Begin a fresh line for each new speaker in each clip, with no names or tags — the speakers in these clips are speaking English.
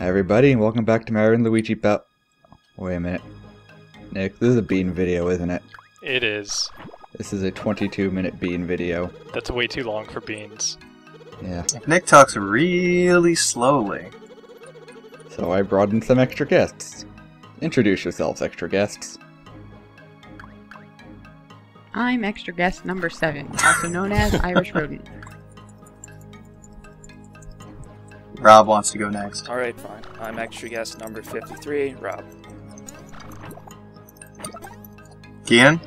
Hi everybody, and welcome back to Mario and Luigi Wait a minute. Nick, this is a Bean video, isn't it?
It is.
This is a 22-minute Bean video.
That's way too long for beans.
Yeah.
Nick talks really slowly.
So I brought in some extra guests. Introduce yourselves, extra guests.
I'm extra guest number 7, also known as Irish Rodent.
Rob wants to go next.
Alright, fine. I'm extra guest number 53, Rob.
Kian?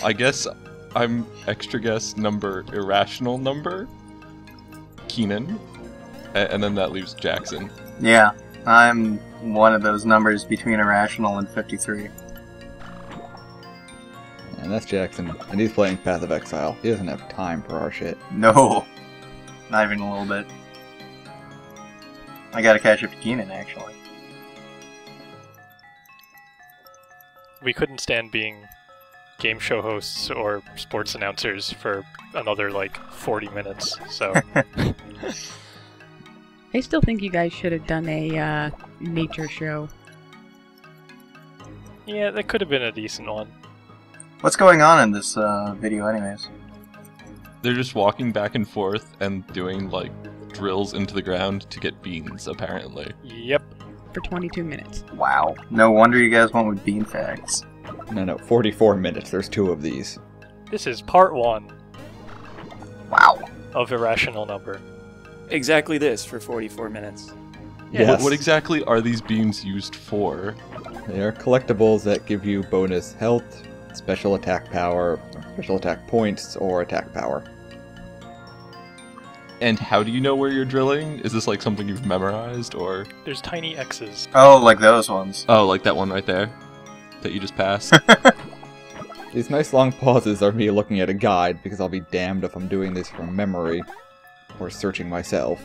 I guess I'm extra guest number irrational number, Keenan, and then that leaves Jackson.
Yeah, I'm one of those numbers between irrational and 53.
And that's Jackson, and he's playing Path of Exile. He doesn't have time for our shit.
No, not even a little bit. I gotta catch up to Keenan, actually.
We couldn't stand being game show hosts or sports announcers for another, 40 minutes, so...
I still think you guys should have done a nature show.
Yeah, that could have been a decent one.
What's going on in this video anyways?
They're just walking back and forth and doing, drills into the ground to get beans, apparently.
Yep.
For 22 minutes.
Wow. No wonder you guys went with bean facts.
No, 44 minutes. There's 2 of these.
This is part 1
Wow.
of Irrational Number.
Exactly this for 44 minutes.
Yes.
What exactly are these beans used for?
They are collectibles that give you bonus health, special attack power, special attack points, or attack power.
And how do you know where you're drilling? Is this something you've memorized, or...?
There's tiny X's.
Oh, like those ones.
Oh, like that one right there? That you just passed?
These nice long pauses are me looking at a guide, because I'll be damned if I'm doing this from memory, or searching myself.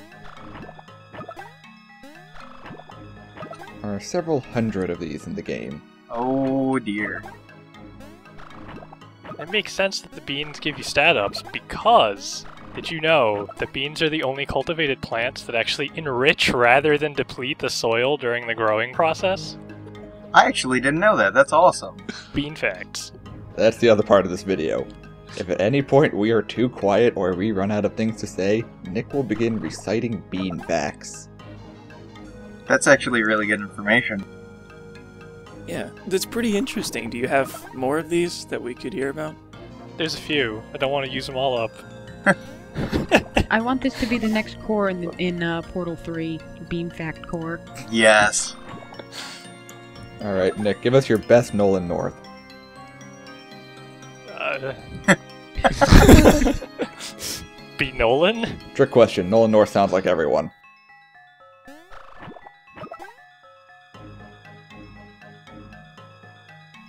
There are several hundred of these in the game.
Oh dear.
It makes sense that the beans give you stat ups because... Did you know that beans are the only cultivated plants that actually enrich rather than deplete the soil during the growing process?
I actually didn't know that. That's awesome.
Bean facts.
That's the other part of this video. If at any point we are too quiet or we run out of things to say, Nick will begin reciting bean facts.
That's actually really good information.
Yeah, that's pretty interesting. Do you have more of these that we could hear about?
There's a few. I don't want to use them all up.
I want this to be the next core in Portal 3, Bean Fact Core.
Yes.
Alright, Nick, give us your best Nolan North.
Be Nolan?
Trick question, Nolan North sounds like everyone.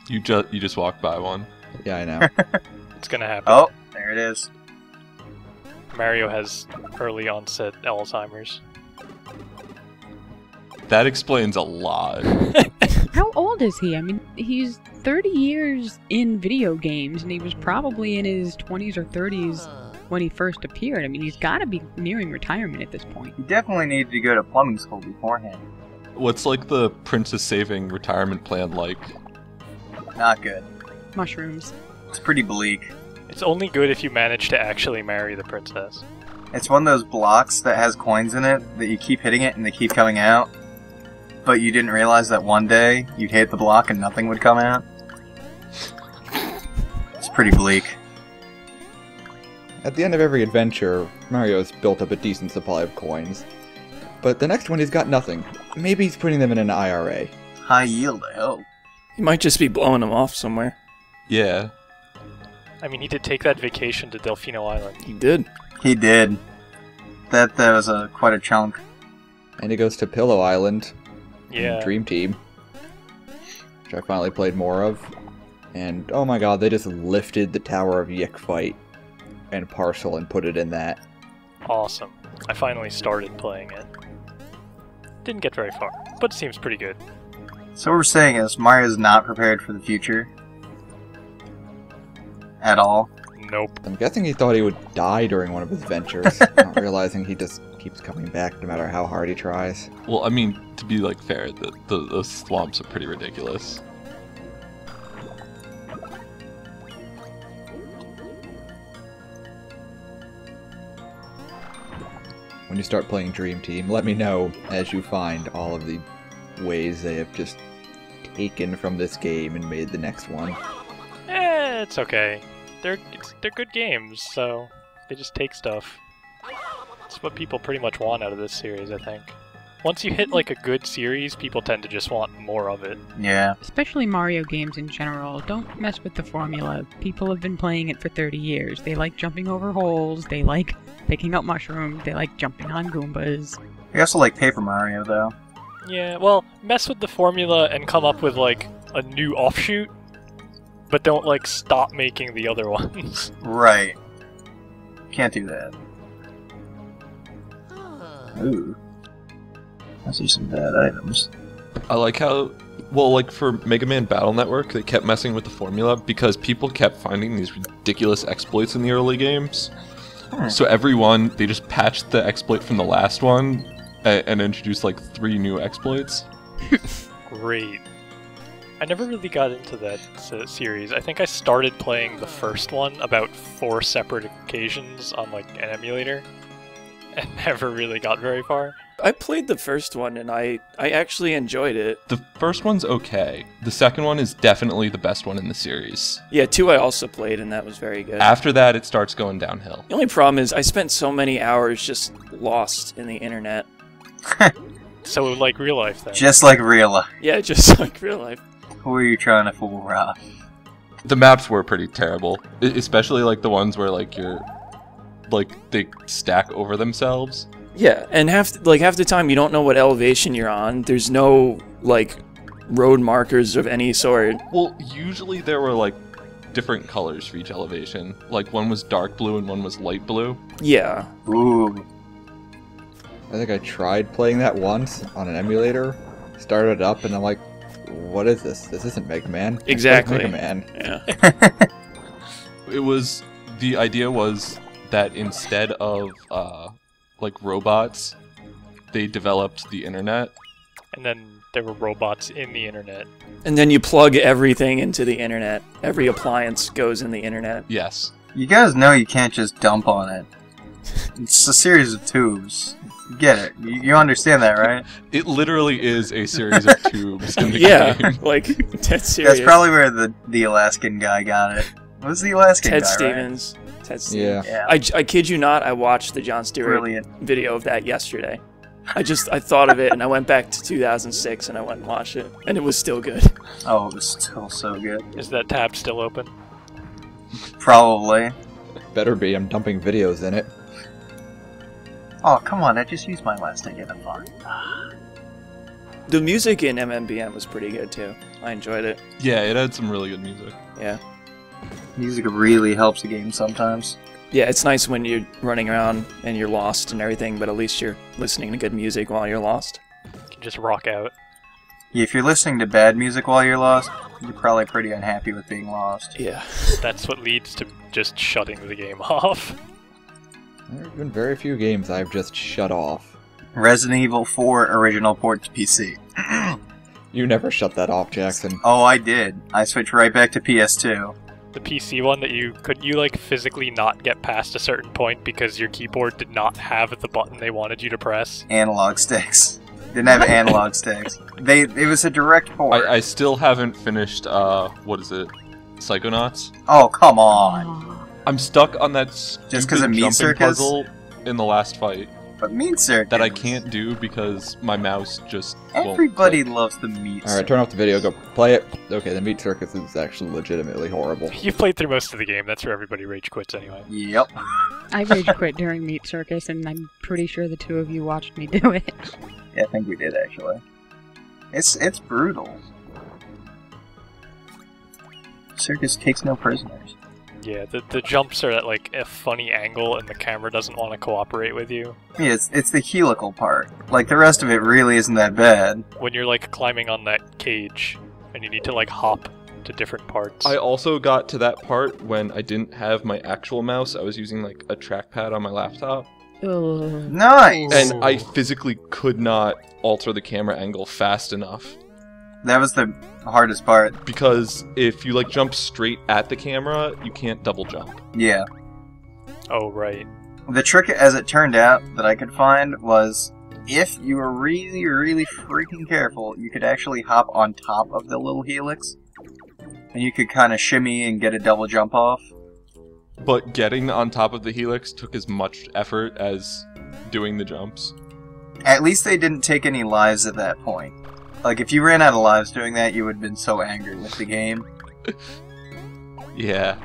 You just walked by one.
Yeah, I know.
It's gonna happen.
Oh, there it is.
Mario has early onset Alzheimer's.
That explains a lot.
How old is he? I mean, he's 30 years in video games, and he was probably in his 20s or 30s when he first appeared. I mean, he's got to be nearing retirement at this point.
You definitely needed to go to plumbing school beforehand.
What's the Princess Saving retirement plan like?
Not good.
Mushrooms.
It's pretty bleak.
It's only good if you manage to actually marry the princess.
It's one of those blocks that has coins in it that you keep hitting it and they keep coming out. But you didn't realize that one day you'd hit the block and nothing would come out. It's pretty bleak.
At the end of every adventure, Mario's built up a decent supply of coins. But the next one he's got nothing. Maybe he's putting them in an IRA.
High yield, I hope.
He might just be blowing them off somewhere.
Yeah.
I mean, he did take that vacation to Delfino Island.
He did.
He did. That was quite a chunk.
And he goes to Pillow Island.
Yeah.
Dream Team. Which I finally played more of. And oh my god, they just lifted the Tower of Yik Fight and Parcel and put it in that.
Awesome. I finally started playing it. Didn't get very far, but it seems pretty good.
So what we're saying is Mario's not prepared for the future. At all.
Nope.
I'm guessing he thought he would die during one of his ventures, not realizing he just keeps coming back no matter how hard he tries.
Well, I mean, to be like fair, those swamps are pretty ridiculous.
When you start playing Dream Team, let me know as you find all of the ways they have just taken from this game and made the next one.
It's okay. They're good games, so they just take stuff. It's what people pretty much want out of this series, I think. Once you hit like a good series, people tend to just want more of it.
Yeah.
Especially Mario games in general. Don't mess with the formula. People have been playing it for 30 years. They like jumping over holes, they like picking up mushrooms, they like jumping on Goombas.
I also like Paper Mario, though.
Yeah, well, mess with the formula and come up with like a new offshoot, but don't like stop making the other ones.
Right. Can't do that. Ooh. I see some bad items.
I like how, well, like for Mega Man Battle Network, they kept messing with the formula because people kept finding these ridiculous exploits in the early games. So every one, they just patched the exploit from the last one and introduced like 3 new exploits.
Great. I never really got into that series. I think I started playing the first one about 4 separate occasions on like an emulator, and never really got very far.
I played the first one and I actually enjoyed it.
The first one's okay. The second one is definitely the best one in the series.
Yeah, 2 I also played and that was very good.
After that, it starts going downhill.
The only problem is I spent so many hours just lost in the internet.
So like real life then.
Just like real life.
Yeah, just like real life.
Who are you trying to fool, Rob?
The maps were pretty terrible, especially like the ones where like they stack over themselves.
Yeah, and half the time you don't know what elevation you're on. There's no like road markers of any sort.
Well, usually there were like different colors for each elevation. Like one was dark blue and one was light blue.
Yeah.
Ooh.
I think I tried playing that once on an emulator, started it up, and I'm like, what is this? This isn't Mega Man. It's
Exactly.
Mega Man.
Yeah.
The idea was that instead of like robots, they developed the internet.
And then there were robots in the internet.
And then you plug everything into the internet. Every appliance goes in the internet.
Yes.
You guys know you can't just dump on it. It's a series of tubes. You get it. You understand that, right?
It literally is a series of tubes in the
Yeah,
game.
like that's serious.
That's probably where the Alaskan guy got it. What was the Alaskan
Ted
guy,
Stevens. Ted Stevens.
Yeah.
Yeah.
I kid you not, I watched the Jon Stewart
Brilliant.
video of that yesterday. I thought of it and I went back to 2006 and I went and watched it. And it was still good.
Oh, it was still so good.
Is that tab still open?
Probably.
Better be, I'm dumping videos in it.
Oh, come on, I just used my last to get a fun.
The music in MMBM was pretty good too. I enjoyed it.
Yeah, it had some really good music.
Yeah.
Music really helps a game sometimes.
Yeah, it's nice when you're running around and you're lost and everything, but at least you're listening to good music while you're lost.
You can just rock out.
Yeah, if you're listening to bad music while you're lost, you're probably pretty unhappy with being lost.
Yeah.
That's what leads to just shutting the game off.
There have been very few games I've just shut off.
Resident Evil 4 original port to PC.
You never shut that off, Jackson.
Oh, I did. I switched right back to PS2.
The PC one that you like physically not get past a certain point because your keyboard did not have the button they wanted you to press.
Analog sticks. Didn't have analog sticks. It was a direct port.
I still haven't finished, what is it? Psychonauts?
Oh, come on.
I'm stuck on that
Just 'cause of Meat
jumping
Circus?
puzzle in the last fight
But Meat Circus.
that I can't do because my mouse just won't
Everybody
click.
loves the Meat Circus.
Alright, turn off the video, go play it. Okay, the Meat Circus is actually legitimately horrible.
You've played through most of the game, that's where everybody rage quits anyway.
Yep.
I rage quit during Meat Circus, and I'm pretty sure the 2 of you watched me do it.
Yeah, I think we did actually. It's brutal. Circus takes no prisoners.
Yeah, the jumps are at like a funny angle and the camera doesn't want to cooperate with you.
Yeah, it's the helical part. Like, the rest of it really isn't that bad.
When you're like climbing on that cage and you need to like hop to different parts.
I also got to that part when I didn't have my actual mouse. I was using like a trackpad on my laptop.
Ugh.
Nice!
And I physically could not alter the camera angle fast enough.
That was the hardest part.
Because if you like jump straight at the camera, you can't double jump.
Yeah.
Oh, right.
The trick, as it turned out, that I could find was, if you were really, really freaking careful, you could actually hop on top of the little helix. And you could kind of shimmy and get a double jump off.
But getting on top of the helix took as much effort as doing the jumps.
At least they didn't take any lives at that point. Like, if you ran out of lives doing that, you would have been so angry with the game.
Yeah.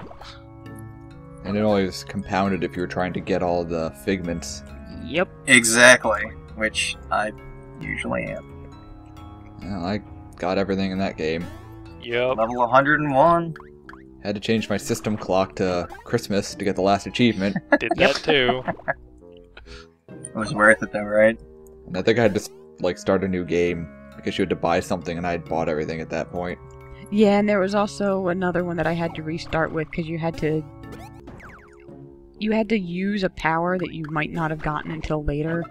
And it always compounded if you were trying to get all the figments.
Yep.
Exactly. Which I usually am.
Well, I got everything in that game.
Yep.
Level 101.
Had to change my system clock to Christmas to get the last achievement.
Did that too.
It was worth it though, right?
And I think I had to like start a new game because you had to buy something and I had bought everything at that point.
Yeah, and there was also another one that I had to restart with because you had to use a power that you might not have gotten until later,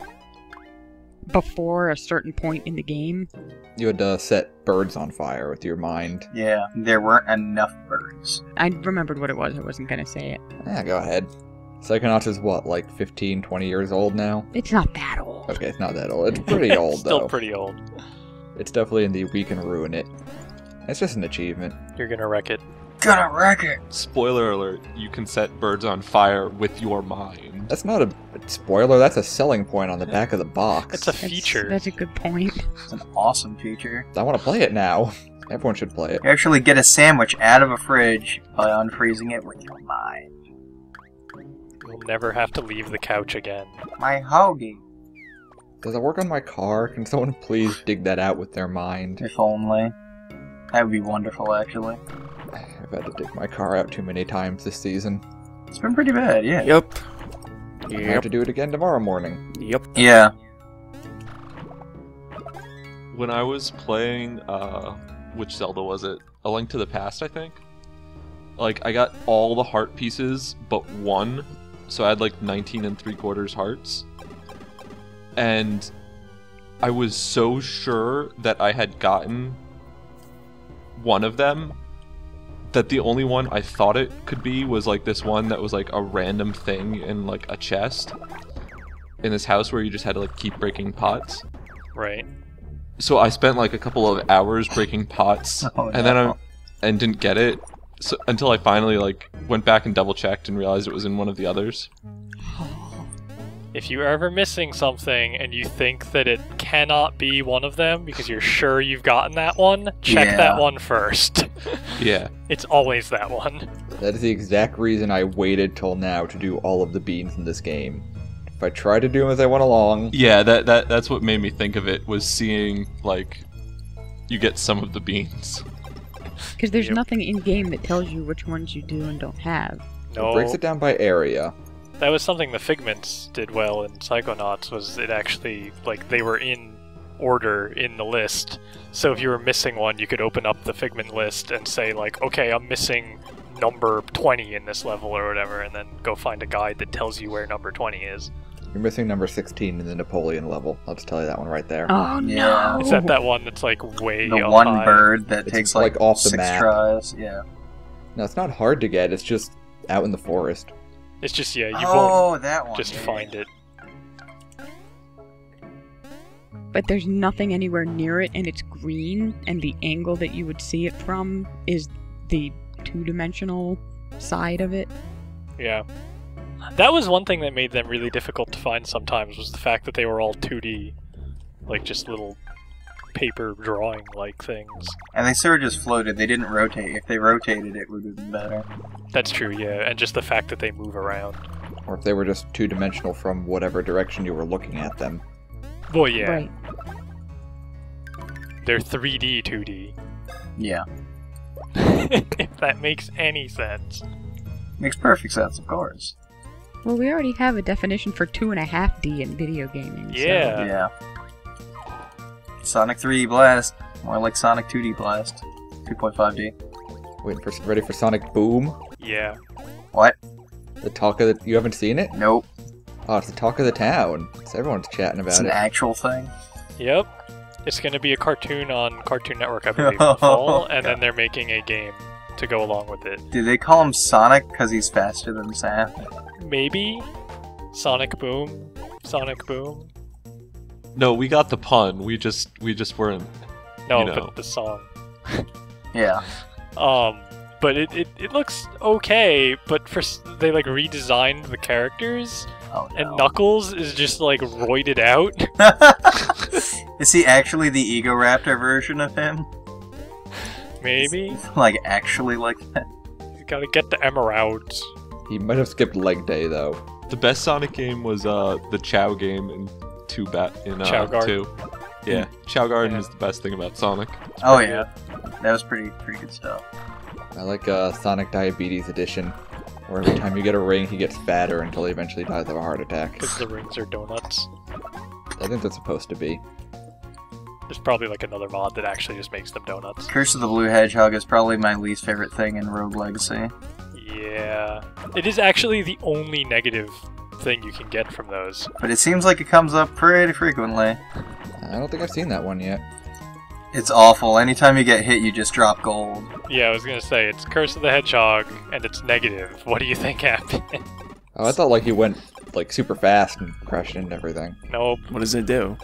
before a certain point in the game.
You had to set birds on fire with your mind.
Yeah, there weren't enough birds.
I remembered what it was. I wasn't gonna say it.
Yeah, go ahead. Psychonauts is what, like 15, 20 years old now?
It's not that old.
Okay, it's not that old. It's pretty old,
Still
though.
pretty old.
It's definitely in the we can ruin it. It's just an achievement.
You're gonna wreck it.
Gonna wreck it!
Spoiler alert, you can set birds on fire with your mind.
That's not a spoiler, that's a selling point on the back of the box.
It's a feature.
That's a good point.
It's an awesome feature.
I want to play it now. Everyone should play it.
You actually get a sandwich out of a fridge by unfreezing it with your mind.
You'll never have to leave the couch again.
My hoagie.
Does it work on my car? Can someone please dig that out with their mind?
If only. That would be wonderful, actually.
I've had to dig my car out too many times this season.
It's been pretty bad, yeah.
Yep.
I have to do it again tomorrow morning.
Yep.
Yeah.
When I was playing, which Zelda was it? A Link to the Past, I think? Like, I got all the heart pieces but one, so I had like 19 3/4 hearts. And I was so sure that I had gotten one of them that the only one I thought it could be was like this one that was like a random thing in like a chest in this house where you just had to like keep breaking pots.
Right.
So I spent like a couple of hours breaking pots, and then I didn't get it until I finally like went back and double checked and realized it was in one of the others.
If you're ever missing something and you think that it cannot be one of them because you're sure you've gotten that one, check that one first.
Yeah.
It's always that one.
That is the exact reason I waited till now to do all of the beans in this game. If I tried to do them as I went along...
Yeah, that's what made me think of it, was seeing, like, you get some of the beans.
Because there's nothing in-game that tells you which ones you do and don't have.
No.
It breaks it down by area.
That was something the Figments did well in Psychonauts, was it actually, like, they were in order in the list. So if you were missing one, you could open up the Figment list and say, like, okay, I'm missing number 20 in this level or whatever, and then go find a guide that tells you where number 20 is.
You're missing number 16 in the Napoleon level. I'll just tell you that one right there.
Oh,
Yeah.
no!
Is that one that's, like, way
The
up
one
high?
bird that
It's,
takes
like,
like
off the
6
map.
tries. Yeah.
No, it's not hard to get. It's just out in the forest.
It's just, yeah, you
Oh,
won't
that one.
just
yeah.
find it.
But there's nothing anywhere near it, and it's green, and the angle that you would see it from is the two-dimensional side of it.
Yeah. That was one thing that made them really difficult to find sometimes, was the fact that they were all 2D. Like, just little paper drawing-like things.
And they sort of just floated. They didn't rotate. If they rotated, it would have been better.
That's true, yeah, and just the fact that they move around.
Or if they were just two-dimensional from whatever direction you were looking at them.
Well, yeah.
Right.
They're 3D 2D.
Yeah.
If that makes any sense.
Makes perfect sense, of course.
Well, we already have a definition for 2.5D in video gaming.
Yeah.
Yeah. Sonic 3D Blast. More like Sonic 2D Blast. 2.5D.
Ready for Sonic Boom?
Yeah.
What?
The talk of the... You haven't seen it?
Nope.
Oh, it's the talk of the town. So everyone's chatting
It's
about
an
it.
actual thing.
Yep. It's going to be a cartoon on Cartoon Network, I believe, in the fall, and then they're making a game to go along with it.
Do they call him Sonic because he's faster than Sam?
Maybe Sonic Boom. Sonic Boom.
No, we got the pun. We just weren't.
No,
You know.
but the song.
Yeah.
But it looks okay. But they like redesigned the characters,
Oh, no.
and Knuckles is just like roided out.
Is he actually the Ego Raptor version of him?
Maybe
Like, actually like that?
you gotta get the emeralds.
He might have skipped leg day, though.
The best Sonic game was the Chow game in
Chow Guard.
2. Yeah, Chow Garden
Yeah.
is the best thing about Sonic.
Oh, yeah. That was pretty good stuff.
I like Sonic Diabetes Edition, where every time you get a ring, he gets fatter until he eventually dies of a heart attack.
Because the rings are donuts.
I think that's supposed to be.
There's probably like another mod that actually just makes them donuts.
Curse of the Blue Hedgehog is probably my least favorite thing in Rogue Legacy.
Yeah. It is actually the only negative thing you can get from those.
But it seems like it comes up pretty frequently.
I don't think I've seen that one yet.
It's awful. Anytime you get hit, you just drop gold.
Yeah, I was gonna say, it's Curse of the Hedgehog, and it's negative. What do you think happened?
Oh, I thought like he went like super fast and crashed into everything.
Nope.
What does it do?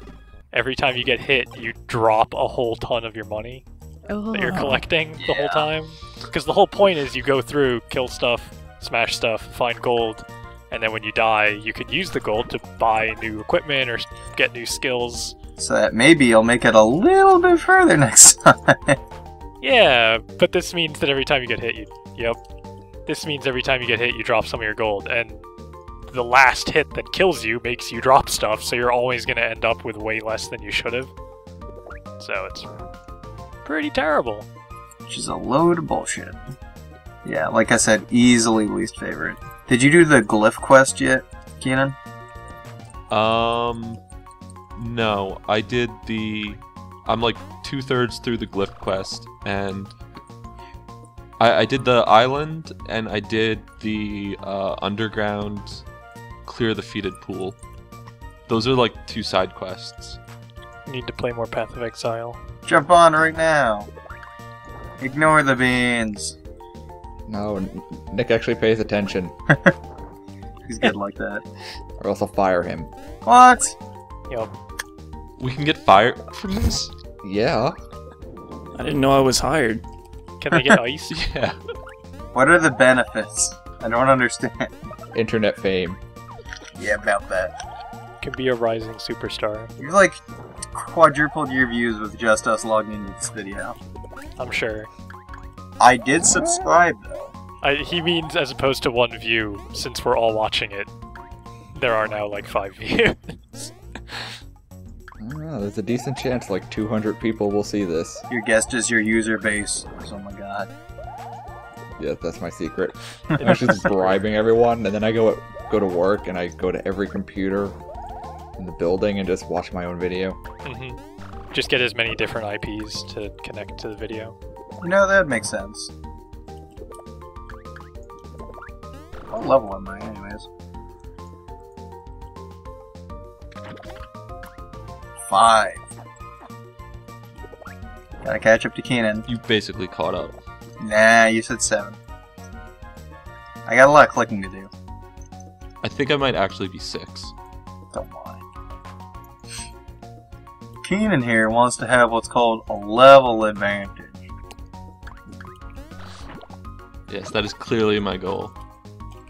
Every time you get hit, you drop a whole ton of your money that you're collecting the whole
Yeah.
time. Because the whole point is you go through, kill stuff, smash stuff, find gold, and then when you die, you could use the gold to buy new equipment or get new skills.
So that maybe you'll make it a little bit further next time.
Yeah, but this means that every time you get hit, This means every time you get hit, you drop some of your gold, and the last hit that kills you makes you drop stuff, so you're always going to end up with way less than you should have. So it's pretty terrible.
Which is a load of bullshit. Yeah, like I said, easily least favorite. Did you do the glyph quest yet, Keenan?
No, I did I'm like 2/3 through the glyph quest, and I did the island, and I did the underground clear the feeded pool. Those are like 2 side quests.
Need to play more Path of Exile.
Jump on right now. Ignore the beans.
No, Nick actually pays attention,
He's good like that.
or else I'll fire him.
What?
Yup.
We can get fire from this?
Yeah.
I didn't know I was hired.
Can they get ice?
Yeah.
What are the benefits? I don't understand.
Internet fame.
Yeah, about that.
Can be a rising superstar.
You've like quadrupled your views with just us logging into this video.
I'm sure.
I did subscribe though.
He means as opposed to 1 view, since we're all watching it, there are now like 5 views.
I don't know, there's a decent chance like 200 people will see this.
Your guest is your user base. Oh my god.
Yeah, that's my secret. I'm actually just bribing everyone, and then I go to work, and I go to every computer in the building and just watch my own video.
Just get as many different IPs to connect to the video.
You know, that makes sense. What level am I anyways? 5. Gotta catch up to Keenan.
You basically caught up.
Nah, you said 7. I got a lot of clicking to do.
I think I might actually be 6.
Don't lie. Keenan here wants to have what's called a level advantage.
Yes, that is clearly my goal.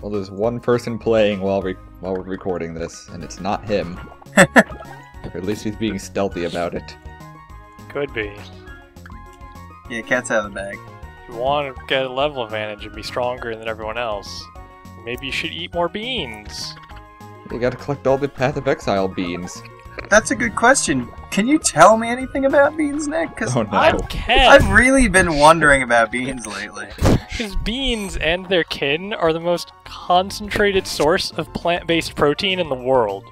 Well, there's one person playing while we're recording this, and it's not him. Or at least he's being stealthy about it.
Could be.
Yeah, cat's out of the bag.
If you want to get a level advantage and be stronger than everyone else, maybe you should eat more beans.
You gotta collect all the Path of Exile beans.
That's a good question. Can you tell me anything about beans, Nick? Because
Oh no.
I can!
I've really been wondering about beans lately.
Because beans and their kin are the most concentrated source of plant-based protein in the world.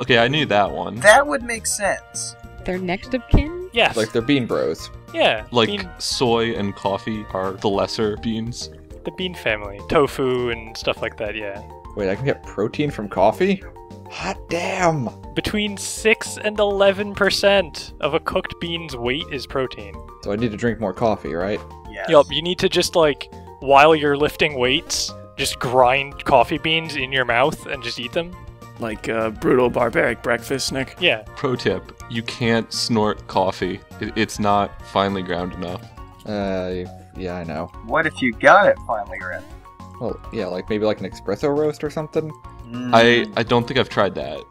Okay, I knew that one.
That would make sense.
They're next of kin?
Yes.
Like they're bean bros.
Yeah.
Like soy and coffee are the lesser beans.
The bean family. Tofu and stuff like that, yeah.
Wait, I can get protein from coffee? Hot damn!
Between 6 and 11% of a cooked bean's weight is protein.
So I need to drink more coffee, right?
Yes.
Yup, you need to just like, while you're lifting weights, just grind coffee beans in your mouth and just eat them.
Like a brutal barbaric breakfast, Nick.
Yeah.
Pro tip, you can't snort coffee. It's not finely ground enough.
Yeah, I know.
What if you got it finally ground?
Well, yeah, like maybe like an espresso roast or something?
I don't think I've tried that.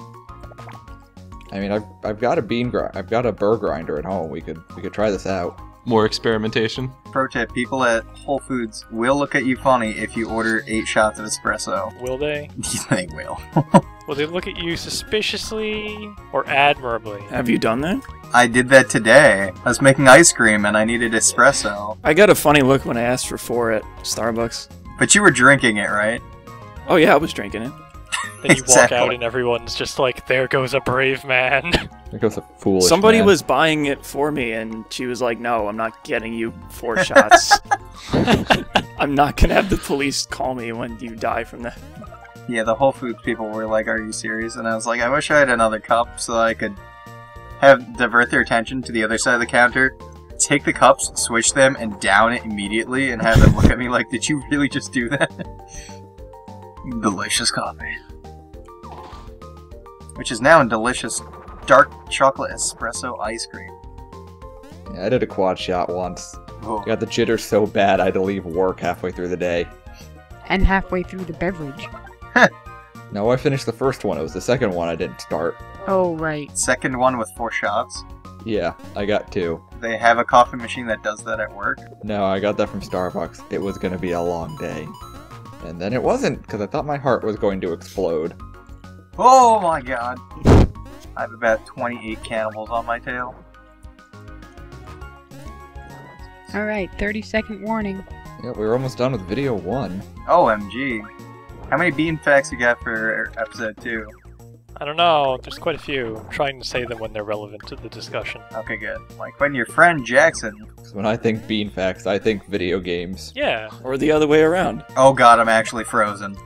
I mean, I've got I've got a burr grinder at home. We could try this out.
More experimentation.
Pro tip, people at Whole Foods will look at you funny if you order 8 shots of espresso.
Will they?
They will.
Will they look at you suspiciously or admirably?
Have you done that?
I did that today. I was making ice cream and I needed espresso.
I got a funny look when I asked for 4 at Starbucks.
But you were drinking it, right?
Oh yeah, I was drinking it.
Then you walk
Exactly.
out and everyone's just like, there goes a brave man.
There goes a foolish
Somebody
man.
was buying it for me, and she was like, "No, I'm not getting you 4 shots. I'm not gonna have the police call me when you die from that."
Yeah, the Whole Foods people were like, "Are you serious?" And I was like, "I wish I had another cup so I could divert their attention to the other side of the counter, take the cups, switch them, and down it immediately, and have them look at me like, did you really just do that?" Delicious coffee. Which is now in delicious dark chocolate espresso ice cream.
Yeah, I did a quad shot once.
Oh.
I got the jitters so bad I had to leave work halfway through the day.
And halfway through the beverage.
No, I finished the first one. It was the second one I didn't start.
Oh, right.
Second one with 4 shots.
Yeah, I got 2.
They have a coffee machine that does that at work.
No, I got that from Starbucks. It was going to be a long day. And then it wasn't, because I thought my heart was going to explode.
Oh my god. I have about 28 cannibals on my tail.
Alright, 30-second warning.
Yeah, we were almost done with video 1.
OMG. How many bean facts you got for episode 2?
I don't know, there's quite a few. I'm trying to say them when they're relevant to the discussion.
Okay, good. Like when your friend Jackson...
So when I think bean facts, I think video games.
Yeah.
Or the other way around.
Oh god, I'm actually frozen.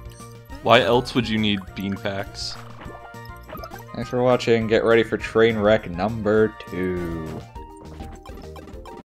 Why else would you need bean facts?
Thanks for watching. Get ready for train wreck number 2.